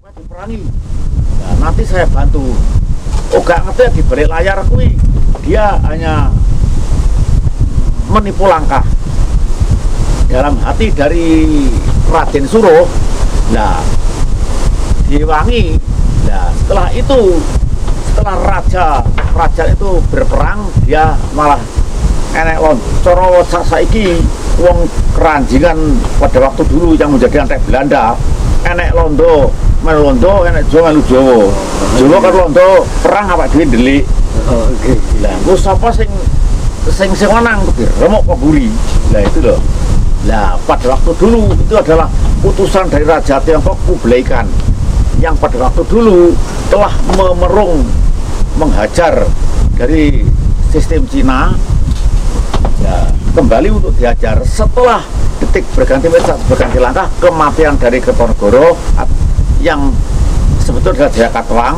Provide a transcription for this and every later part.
Diperangi. Nah, nanti saya bantu. Oh, gak ngerti di balik layar kui dia hanya menipu langkah dalam hati dari Raden Suruh. Nah, diwangi. Nah, setelah itu, setelah raja itu berperang, dia malah enek coro saiki wong keranjingan pada waktu dulu yang menjadi antek Belanda. Enek londo melondo, enek Jawa melu Jawa. Jawa kan londo perang apa dhewe ndelik. Oh, oke. Lah, engko sapa sing menang remuk kok guri. Lah itu loh. Lah, pada waktu dulu itu adalah putusan dari Raja Tiongkok Kublai Khan yang pada waktu dulu telah memerung menghajar dari sistem Cina. Ya, kembali untuk diajar setelah detik berganti langkah kematian dari Kertonegoro yang sebetulnya adalah Jaya Katuang.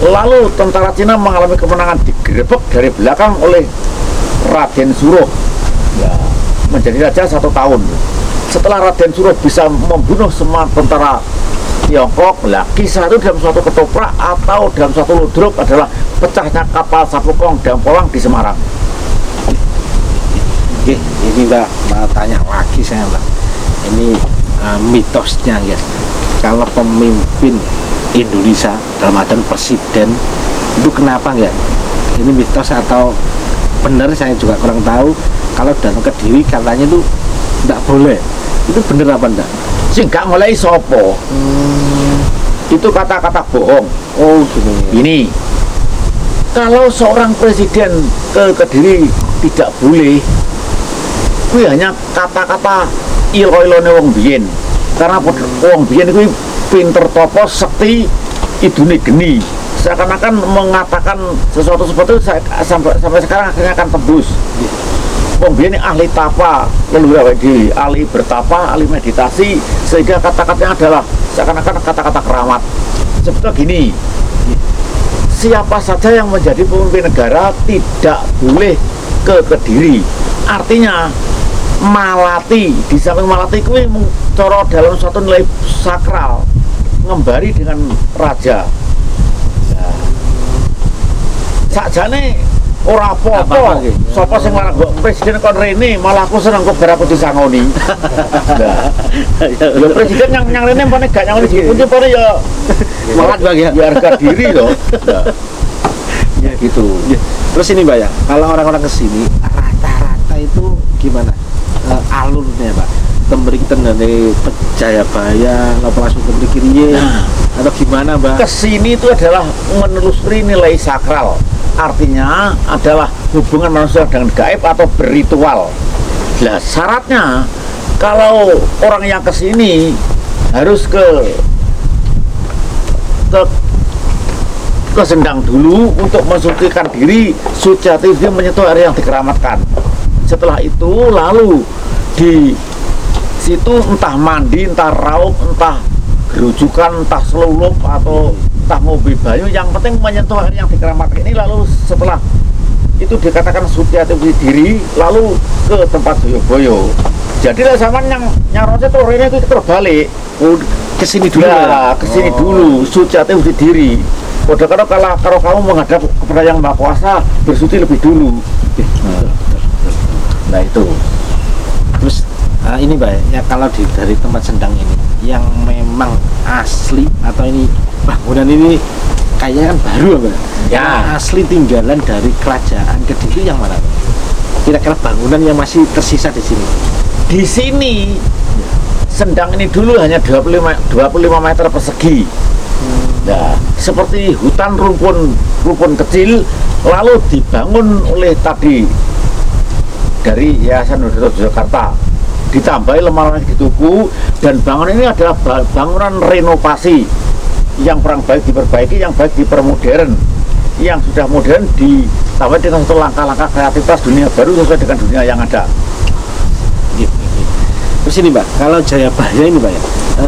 Lalu tentara Cina mengalami kemenangan digerebek dari belakang oleh Raden Suruh. Ya, menjadi raja 1 tahun. Setelah Raden Suruh bisa membunuh semua tentara Tiongkok, lah kisah itu dalam suatu ketoprak atau dalam suatu ludruk adalah pecahnya kapal Sapukong dan Polang di Semarang. Oke, ini Mbak, mau tanya lagi saya Mbak. Ini mitosnya ya. Kalau pemimpin Indonesia dalam artian presiden itu kenapa enggak? Ini mitos atau benar, saya juga kurang tahu. Kalau datang ke Kediri katanya itu enggak boleh. Itu benar apa enggak? Sing gak mulai sopo. Itu kata-kata bohong. Oh, gini. Ini kalau seorang presiden ke Kediri tidak boleh, kuwi hanya kata-kata ilo-ilone wong biyen. Karena wong biyen kuwi pinter topo sekti idune geni. Seakan-akan mengatakan sesuatu seperti itu sampai sekarang akhirnya akan tembus. Wong biyen ahli tapa, leluhur awake dhewe, ahli bertapa, ahli meditasi, sehingga kata-katanya adalah seakan-akan kata-kata keramat. Sebetulnya gini, siapa saja yang menjadi pemimpin negara tidak boleh ke Kediri. Artinya malati, di samping malati kuwi cara dalam suatu nilai sakral ngembari dengan raja. Nah, sakjane ora apa-apa. Sapa sing larang kok presiden kon rene, malah aku seneng kok bar aku disangoni. Nah, ya presiden yang rene mpane gak nyangoni dikunci pare ya semangat Bang ya. Ya harga diri loh. Nah, ya gitu. Ya. Terus ini Mbak ya, kalau orang-orang kesini rata-rata itu gimana? Alurnya Pak, temberikan dari Jayabaya, apa langsung temberi kiriye, atau gimana Mbak? Kesini itu adalah menelusuri nilai sakral, artinya adalah hubungan manusia dengan gaib atau berritual. Nah, syaratnya kalau orang yang kesini harus ke Sendang dulu untuk mensucikan diri, suci hati dia menyentuh area yang dikeramatkan. Setelah itu lalu di situ entah mandi, entah raup, entah gerujukan, entah selulup atau entah ngombe banyu, yang penting menyentuh air yang dikeramatkan ini. Lalu setelah itu dikatakan suci atau diri, lalu ke tempat Joyoboyo. Jadi lah zaman yang nyarose tuh ini itu terbalik. Kesini dulu ya, kesini dulu suci atau diri. Padahal kalau kamu menghadap kepada yang Maha Kuasa, bersuci lebih dulu. Nah itu. Terus ini Mbak ya, kalau dari tempat Sendang ini yang memang asli atau ini bangunan ini kayaknya kan baru Mbak ya, asli tinggalan dari kerajaan Kediri yang mana? Kira-kira bangunan yang masih tersisa di sini? Di sini Sendang ini dulu hanya 25 meter persegi. Nah, seperti hutan rumpun kecil, lalu dibangun oleh tadi dari Yayasan Jakarta, ditambahi lemari di Tugu, dan bangunan ini adalah bangunan renovasi, yang kurang baik diperbaiki, yang baik dipermodern, yang sudah modern ditambah dengan satu langkah-langkah kreativitas dunia baru sesuai dengan dunia yang ada. Terus ini Mbak, kalau Jayabaya ini Mbak ya,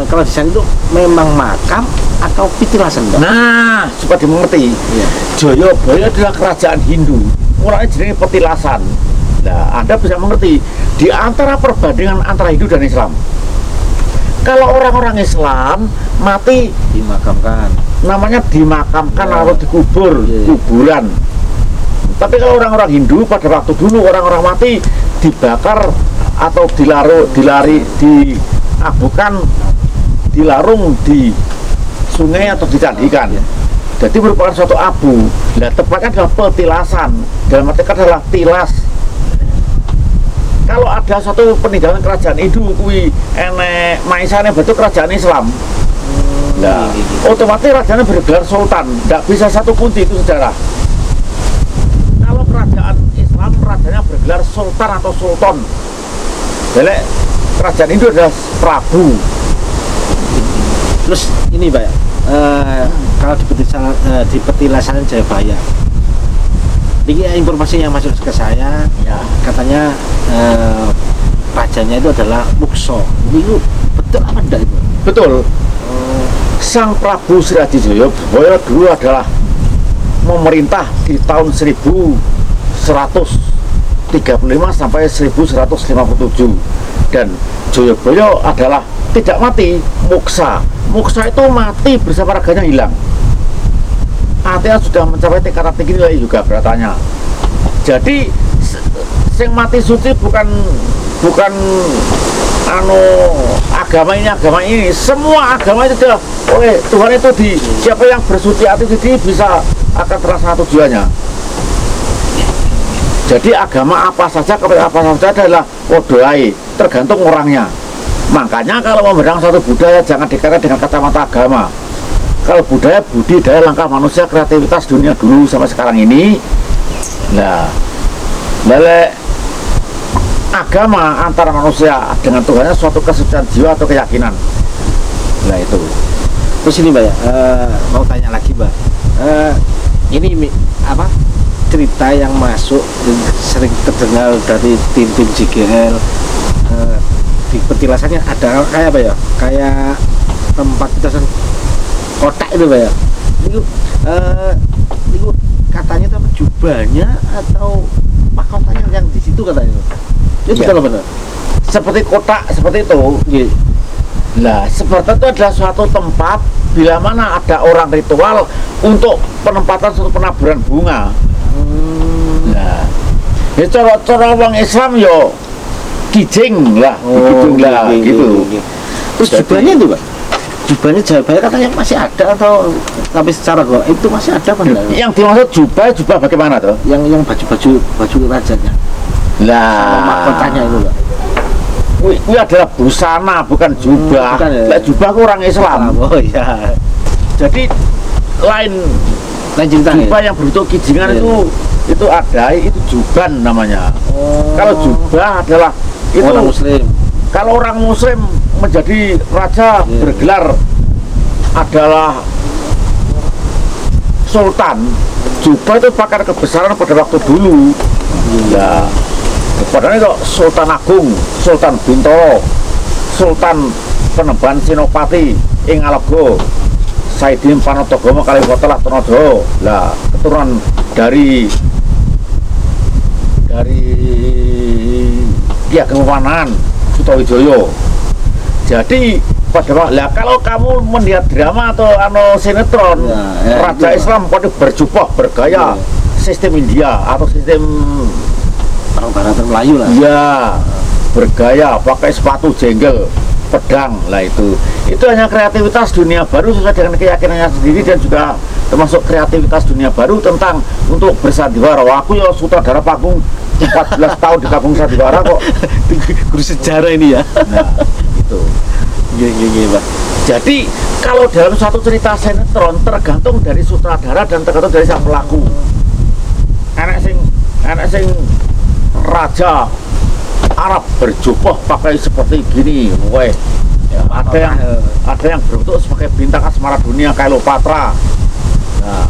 kalau di sana itu memang makam atau petilasan Mbak? Nah, supaya dimengerti, ya. Jayabaya adalah kerajaan Hindu, mulanya jadi petilasan. Nah, Anda bisa mengerti di antara perbandingan antara Hindu dan Islam. Kalau orang-orang Islam mati dimakamkan, namanya dimakamkan atau dikubur, kuburan. Tapi kalau orang-orang Hindu pada waktu dulu orang-orang mati dibakar atau diabukan, dilarung di sungai atau dicandikan. Jadi merupakan suatu abu. Nah, tepatnya adalah petilasan. Dalam arti adalah tilas. Kalau ada satu peninggalan kerajaan Hindu kui enek maisane betul kerajaan Islam. Nah, otomatis rajanya bergelar sultan. Tidak bisa satu kunci itu sejarah. Kalau kerajaan Islam rajanya bergelar sultan atau sultan. Jadi kerajaan Hindu adalah Prabu. Terus ini Mbak, kalau di petilasan Jayabaya, ini informasi yang masuk ke saya, ya, katanya rajanya itu adalah Mukso. Ini betul apa enggak itu? Betul. Sang Prabu Sri Adi Jayabaya dulu adalah memerintah di tahun 1135 sampai 1157, dan Jayabaya adalah tidak mati, muksa. Muksa itu mati bersama raganya hilang. Artinya sudah mencapai tingkatan tinggi nilai juga beratanya. Jadi yang mati suci bukan agama ini, semua agama itu adalah oleh Tuhan itu siapa yang bersuci hati jadi bisa akan terlaksana tujuannya. Jadi agama apa saja kepada apa saja adalah doai, tergantung orangnya. Makanya kalau memandang satu budaya jangan dikatakan dengan kacamata agama. Kalau budaya, budi, daya, langkah manusia, kreativitas dunia dulu sampai sekarang ini. Nah, agama antara manusia dengan Tuhannya suatu kesucian jiwa atau keyakinan. Nah itu. Terus ini Mbak ya, mau tanya lagi Mbak, ini apa cerita yang masuk sering terdengar dari tim-tim JGL, di petilasannya ada kayak apa ya, kayak tempat petilasan kotak itu Mbak ya, itu katanya itu apa, jubahnya atau mahkotanya yang di situ katanya itu betul benar seperti kotak seperti itu. Nah, seperti itu adalah suatu tempat bila mana ada orang ritual untuk penempatan suatu penaburan bunga. Nah, ya cara orang Islam yo kijing lah, gitu. Terus jubahnya itu Pak, jubahnya Jayabaya katanya masih ada atau tapi secara goib itu masih ada apa enggak? Yang dimaksud jubah bagaimana tuh? Yang baju rajanya. Lah, mahkotanya itu Pak. Ini adalah busana bukan jubah. Ya? Jubah orang Islam. Oh iya. Jadi lain cerita jubah ya? Yang berbentuk kijingan itu ada, itu juban namanya. Kalau jubah adalah itu orang Muslim. Kalau orang Muslim menjadi raja bergelar adalah sultan, jubah itu pakaian kebesaran pada waktu dulu. Nah, Padahal itu Sultan Agung, Sultan Bintoro, Sultan Peneban Senopati ing Alago, Saidin Panotogomo Kaliwatelah Tonodo. Lah keturunan dari Ki Ageng Panan Sutawijoyo. Jadi pada lah kalau kamu melihat drama atau sinetron Raja Islam pada berjubah bergaya sistem India atau sistem orang Baratan Melayu lah. Ya, bergaya pakai sepatu jenggel, pedang lah itu hanya kreativitas dunia baru sesuai dengan keyakinannya sendiri dan juga termasuk kreativitas dunia baru tentang untuk bersandiwara. Aku ya sutradara panggung 14 tahun di panggung sandiwara kok. Guru sejarah ini ya. Nah, itu. Gini, Pak. Jadi kalau dalam satu cerita sinetron tergantung dari sutradara dan tergantung dari sang pelaku. Enak sing raja Arab berjubah pakai seperti gini, weh. Ya, ada yang berbentuk sebagai bintang asmara dunia kayak Cleopatra. Nah,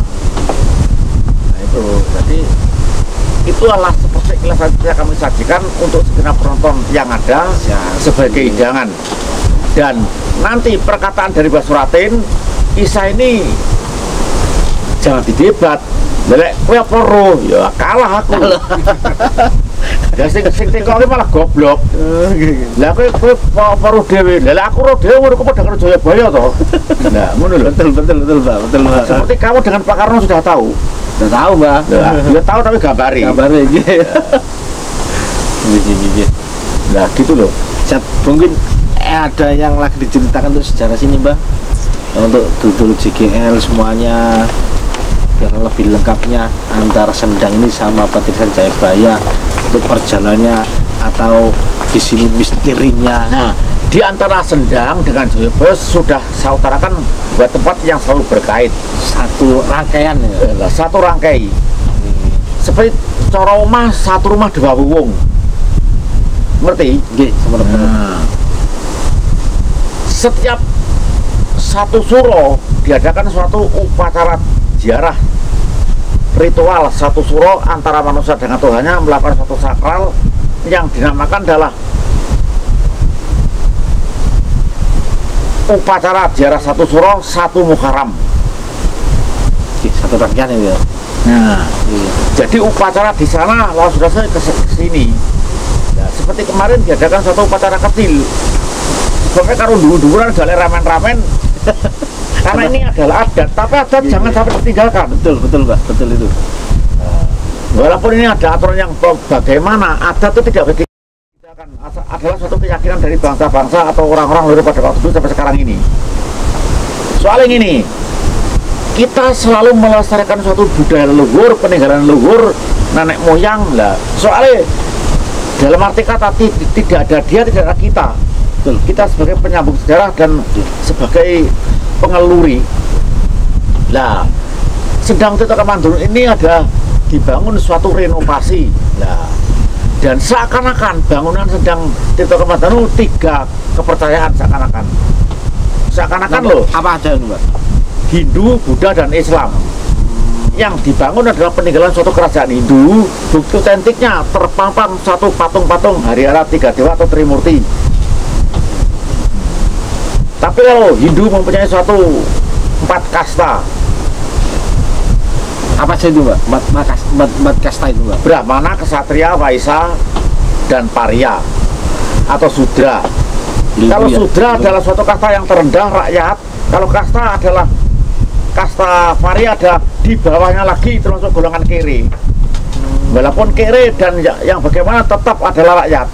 itu jadi itu adalah seperti kilasan yang kami sajikan untuk segenap penonton yang ada sebagai hidangan. Dan nanti perkataan dari Mbak Suratin, Isa ini jangan didebat. Lelek kowe apa ro? Ya kalah aku. Ya sing tekoke malah goblok. Lah kowe apa ro dhewe? Lah aku ro dhewe ngono kok padha karo Jayabaya to. Nah, ngono lho. Betul Pak. Seperti kamu dengan Pak Karno sudah tahu. Sudah tahu, Mbak. Dia tahu tapi gambari. Gambari nggih. Nah, gitu loh. Mungkin ada yang lagi diceritakan untuk sejarah sini, Mbak. Untuk dulu JGL semuanya biar lebih lengkapnya antara Sendang ini sama Patrisan Jayabaya untuk perjalanannya atau di sini misterinya. Nah, di antara Sendang dengan Jayabaya sudah saya utarakan buat tempat yang selalu berkait satu rangkaian ya. Satu rangkai. Seperti cara omah satu rumah dua wong. Ngerti? Nggih, nah, setiap satu suro diadakan suatu upacara ziarah ritual satu suro antara manusia dengan Tuhannya melakukan suatu sakral yang dinamakan adalah upacara ziarah satu suro satu Muharram. Satu rangkaian ya. Nah, jadi upacara di sana lalu sudah saya ke sini. Nah, seperti kemarin diadakan suatu upacara kecil. Pokoknya kalau dulu-duluan gak ramen-ramen. Karena ini adalah adat, tapi adat jangan sampai ditinggalkan. Betul Pak, betul itu. Walaupun ini ada aturan yang bagaimana, adat itu tidak boleh ditinggalkan. Adalah suatu keyakinan dari bangsa-bangsa atau orang-orang luar pada waktu itu sampai sekarang ini. Soalnya ini, kita selalu melestarikan suatu budaya leluhur, peninggalan leluhur, nenek moyang lah. Soalnya dalam arti kata tidak ada dia, tidak ada kita. Kita sebagai penyambung sejarah dan sebagai pengeluri. Nah, Sendang Tirta Kamandunu ini ada dibangun suatu renovasi. Nah, dan seakan-akan bangunan Sendang Tirta Kamandunu tiga kepercayaan seakan-akan loh. Apa aja itu, Mbak? Hindu, Buddha, dan Islam. Yang dibangun adalah peninggalan suatu kerajaan Hindu. Bukti otentiknya terpampang satu patung-patung Harihara Tiga Dewa atau Trimurti. Tapi kalau Hindu mempunyai suatu 4 kasta. Apa saja itu, Mbak? 4 kasta itu, Mbak? Brahmana, Ksatria, Vaisya, dan Parya atau Sudra. Kalau Sudra adalah suatu kasta yang terendah rakyat. Kalau kasta adalah kasta Parya ada di bawahnya lagi termasuk golongan kere. Walaupun kere dan yang bagaimana tetap adalah rakyat.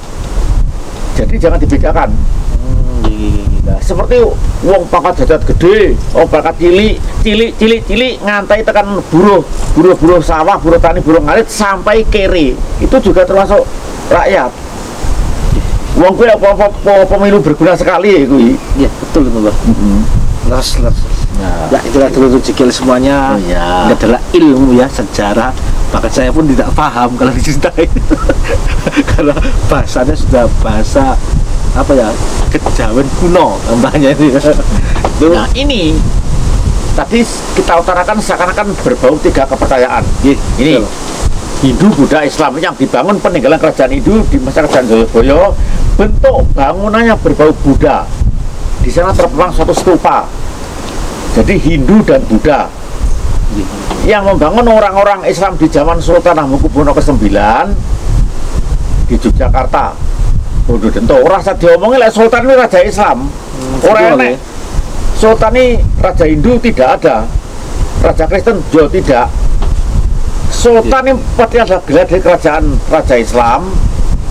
Jadi jangan dibedakan. Nah, seperti wong pangkat jadat gede, pangkat cilik ngantai tekan buruh sawah, buruh tani, buruh ngarit sampai kere. Itu juga termasuk rakyat. Wong kuwi apa pemilu berguna sekali kuwi. Iya, betul itu, Mbak. Los. Nah, ya itulah dulu JGL semuanya. Ini adalah ilmu ya, sejarah. Bahkan saya pun tidak paham kalau diceritain. Karena bahasanya sudah bahasa apa ya, kejawen kuno tambahnya ini. Nah, ini tadi kita utarakan seakan-akan berbau 3 kepercayaan. Ini Hindu, Buddha, Islam yang dibangun peninggalan kerajaan Hindu di masa kerajaan Jayabaya. Bentuk bangunannya berbau Buddha. Di sana terpampang suatu stupa. Jadi Hindu dan Buddha. Yang membangun orang-orang Islam di zaman Sultan Hamengkubuwono ke-9 di Yogyakarta. Bodoh dento, ora usah diomongin, Sultan ini raja Islam. Orang enek. Sultan ini raja Hindu tidak ada. Raja Kristen juga tidak. Sultan ini pasti ada gelar dari kerajaan raja Islam.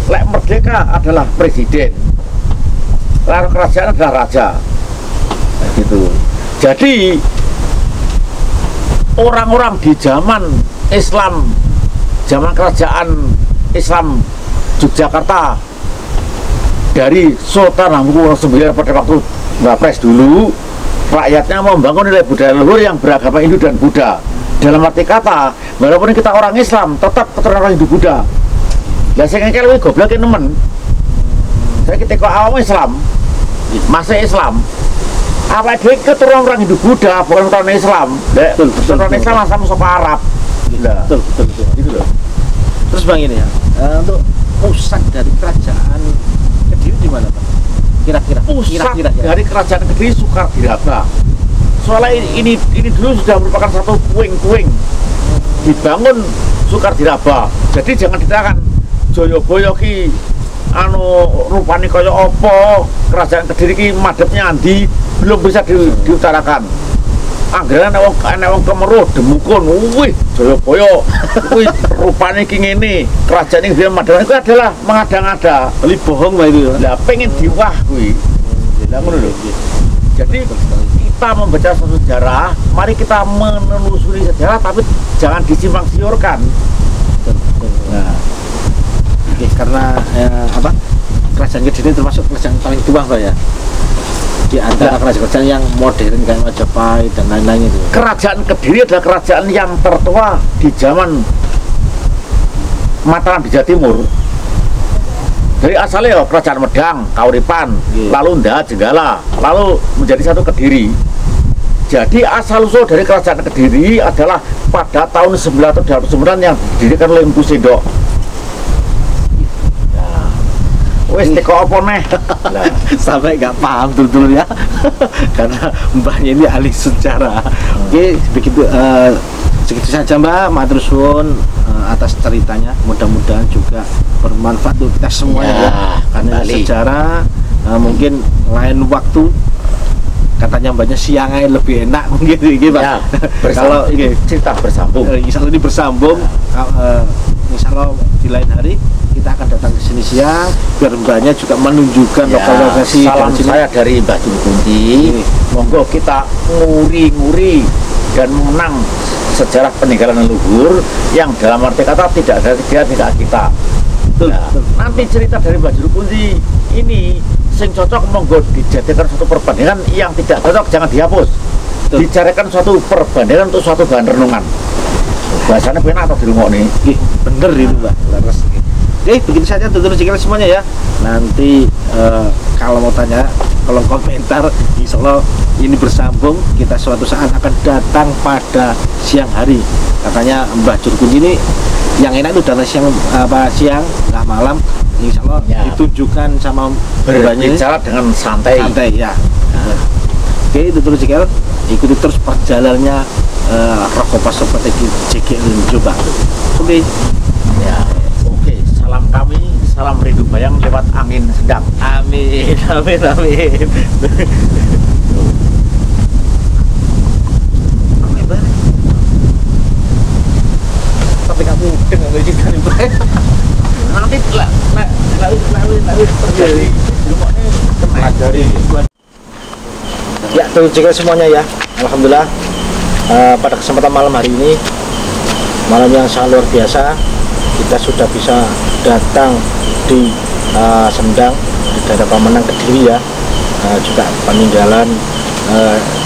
Lek merdeka adalah presiden. Lalu kerajaan adalah raja. Nah, gitu. Jadi orang-orang di zaman Islam, zaman kerajaan Islam Yogyakarta dari Sultan Hamengkubuwono ke-9 pada waktu Wapres dulu, rakyatnya membangun nilai budaya leluhur yang beragama Hindu dan Buddha. Dalam arti kata, walaupun kita orang Islam, tetap keturunan orang Hindu Buddha. Lah saya ngekel lebih goblok nemen. Saya kita kok awam Islam, masih Islam. Apa dia keturunan orang Hindu Buddha, bukan keturunan Islam. Keturunan Islam sama sapa Arab. Betul. Itu loh. Terus Bang ini ya, untuk pusat dari kerajaan Kediri di mana Bang? Kira-kira. Pusat dari kerajaan Kediri Sukardiraba. Soalnya ini dulu sudah merupakan satu puing-puing dibangun Sukardiraba. Jadi jangan dikatakan Jayabaya ki rupane kaya apa, kerajaan Kediri ki madhepnya andi, belum bisa diutarakan. Anggaran ana wong kemeruh demukun, wih Jayabaya kuwi rupane ki ngene, kerajaan iki madhep itu adalah mengada-ngada, beli bohong Pak itu. Lah pengen diwah kuwi. Lah ngono lho. Jadi kita membaca sejarah, mari kita menelusuri sejarah tapi jangan disimpang siurkan. Nah, karena kerajaan Kediri termasuk kerajaan paling tua Pak ya, di antara kerajaan yang modern kayak Majapahit dan lain-lain itu. Kerajaan Kediri adalah kerajaan yang tertua di zaman Mataram di Jawa Timur. Dari asalnya ya kerajaan Medang, Kauripan, lalu Ndahat, Jenggala, lalu menjadi satu Kediri. Jadi asal usul dari kerajaan Kediri adalah pada tahun 989 yang didirikan oleh Empu Sendok. Wes teko apa neh? Sampai nggak paham betul ya. Karena mbahnya ini ahli sejarah. Oke, begitu segitu saja Mbak, matur suwun atas ceritanya. Mudah-mudahan juga bermanfaat untuk kita semuanya ya. Karena sejarah mungkin lain waktu katanya Mbaknya siang aja lebih enak mungkin gitu Pak. Ya, kalau cerita bersambung. Insya Allah ini bersambung. Insya Allah di lain hari kita akan datang ke sini siang biar Mbaknya juga menunjukkan lokalisasi. Salam saya dari Mbah Juru Kunti. Monggo kita nguri-nguri dan menang sejarah peninggalan leluhur yang dalam arti kata tidak ada tidak kita. Nanti cerita dari Mbah Juru Kunti ini sing cocok monggo dijadikan suatu perbandingan, yang tidak cocok jangan dihapus. Dicarikan suatu perbandingan untuk suatu bahan renungan. Bahasanya penak atau dirungokne. Nggih, bener itu Mbak. Leres. Oke, begitu saja tutur cikal semuanya ya. Nanti kalau mau tanya, kolom komentar, insya Allah ini bersambung. Kita suatu saat akan datang pada siang hari. Katanya Mbah Juru Kunti ini yang enak itu datang siang, nggak malam. Insya Allah ditunjukkan sama berbicara dengan santai. Santai ya. Oke, tutur cikal. Ikuti terus perjalanannya Rokopas seperti JGL Jombang. Oke. Ya. Salam kami, salam rindu bayang lewat angin sedang. Amin. Tapi kamu dengan mengizinkan nanti terjadi pelajari. Ya, tuh juga semuanya ya. Alhamdulillah pada kesempatan malam hari ini, malam yang sangat luar biasa, kita sudah bisa datang di Sendang, di daerah Pamenang Kediri ya, juga peninggalan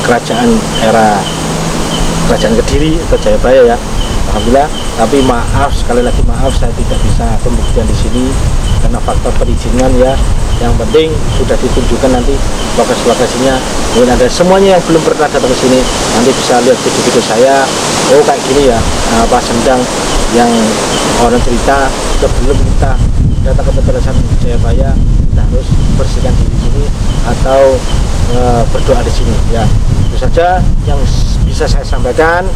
kerajaan era kerajaan Kediri atau Jayabaya ya. Alhamdulillah, tapi maaf sekali lagi maaf saya tidak bisa pembuktian di sini karena faktor perizinan ya. Yang penting sudah ditunjukkan nanti lokasi-lokasinya. Mungkin ada semuanya yang belum pernah datang ke sini nanti bisa lihat video-video saya. Oh kayak gini ya, apa sendang yang orang cerita sebelum kita datang ke Petrasan Jayabaya kita harus bersihkan diri sini atau berdoa di sini ya. Itu saja yang bisa saya sampaikan.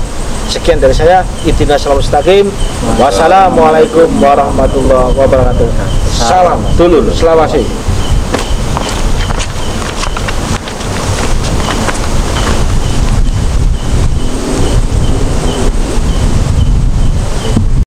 Sekian dari saya. Ihdinas shiratal mustaqim. Wassalamualaikum warahmatullahi wabarakatuh. Salam dulur Selawasi.